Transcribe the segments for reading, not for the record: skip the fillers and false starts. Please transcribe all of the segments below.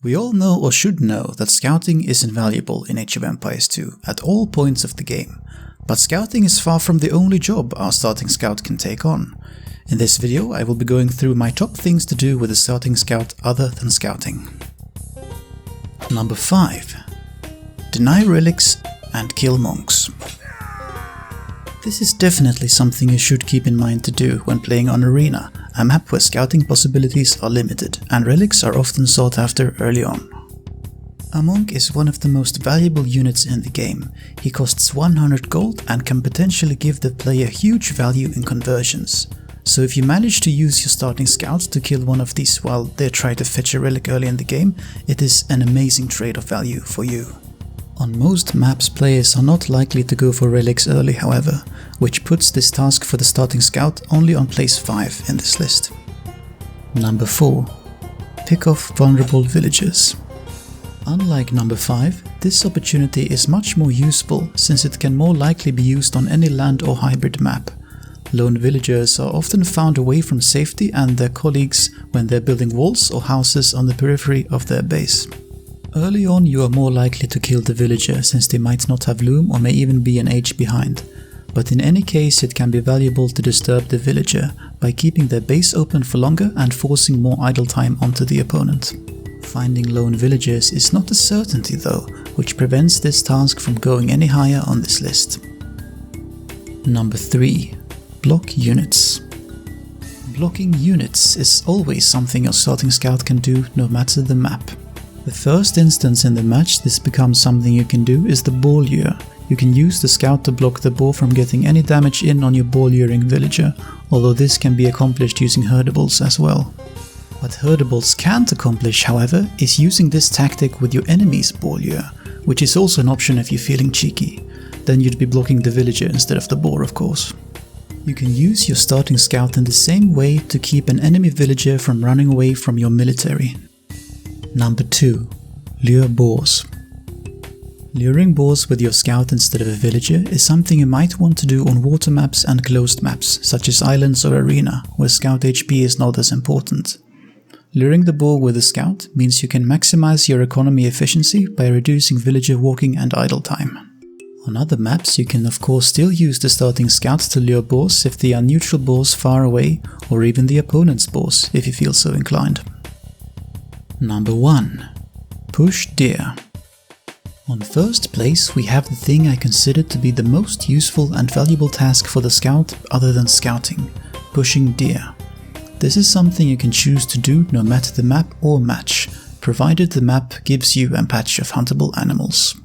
We all know or should know that scouting is invaluable in Age of Empires 2 at all points of the game, but scouting is far from the only job our starting scout can take on. In this video I will be going through my top things to do with a starting scout other than scouting. Number 5. Deny relics and kill monks. This is definitely something you should keep in mind to do when playing on Arena, a map where scouting possibilities are limited and relics are often sought after early on. A monk is one of the most valuable units in the game. He costs 100 gold and can potentially give the player huge value in conversions. So if you manage to use your starting scout to kill one of these while they try to fetch a relic early in the game, it is an amazing trade of value for you. On most maps, players are not likely to go for relics early, however, which puts this task for the starting scout only on place 5 in this list. Number 4. Pick off vulnerable villagers. Unlike number 5, this opportunity is much more useful since it can more likely be used on any land or hybrid map. Lone villagers are often found away from safety and their colleagues when they're building walls or houses on the periphery of their base. Early on you are more likely to kill the villager since they might not have loom or may even be an age behind, but in any case it can be valuable to disturb the villager by keeping their base open for longer and forcing more idle time onto the opponent. Finding lone villagers is not a certainty though, which prevents this task from going any higher on this list. Number 3. Block units. Blocking units is always something your starting scout can do no matter the map. The first instance in the match this becomes something you can do is the ball lure. You can use the scout to block the ball from getting any damage in on your ball luring villager, although this can be accomplished using herdables as well. What herdables can't accomplish, however, is using this tactic with your enemy's ball lure, which is also an option if you're feeling cheeky. Then you'd be blocking the villager instead of the boar, of course. You can use your starting scout in the same way to keep an enemy villager from running away from your military. Number 2. Lure boars. Luring boars with your scout instead of a villager is something you might want to do on water maps and closed maps, such as islands or arena, where scout HP is not as important. Luring the boar with a scout means you can maximize your economy efficiency by reducing villager walking and idle time. On other maps you can of course still use the starting scout to lure boars if they are neutral boars far away, or even the opponent's boars if you feel so inclined. Number 1. Push deer. On first place we have the thing I consider to be the most useful and valuable task for the scout other than scouting: pushing deer. This is something you can choose to do no matter the map or match, provided the map gives you a patch of huntable animals.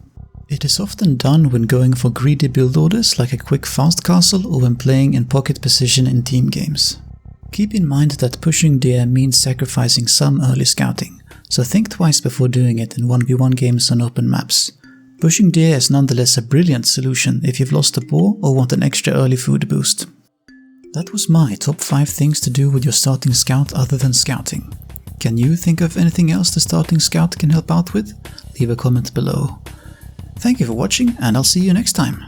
It is often done when going for greedy build orders like a quick fast castle or when playing in pocket position in team games. Keep in mind that pushing deer means sacrificing some early scouting, so think twice before doing it in 1v1 games on open maps. Pushing deer is nonetheless a brilliant solution if you've lost a boar or want an extra early food boost. That was my top 5 things to do with your starting scout other than scouting. Can you think of anything else the starting scout can help out with? Leave a comment below. Thank you for watching and I'll see you next time.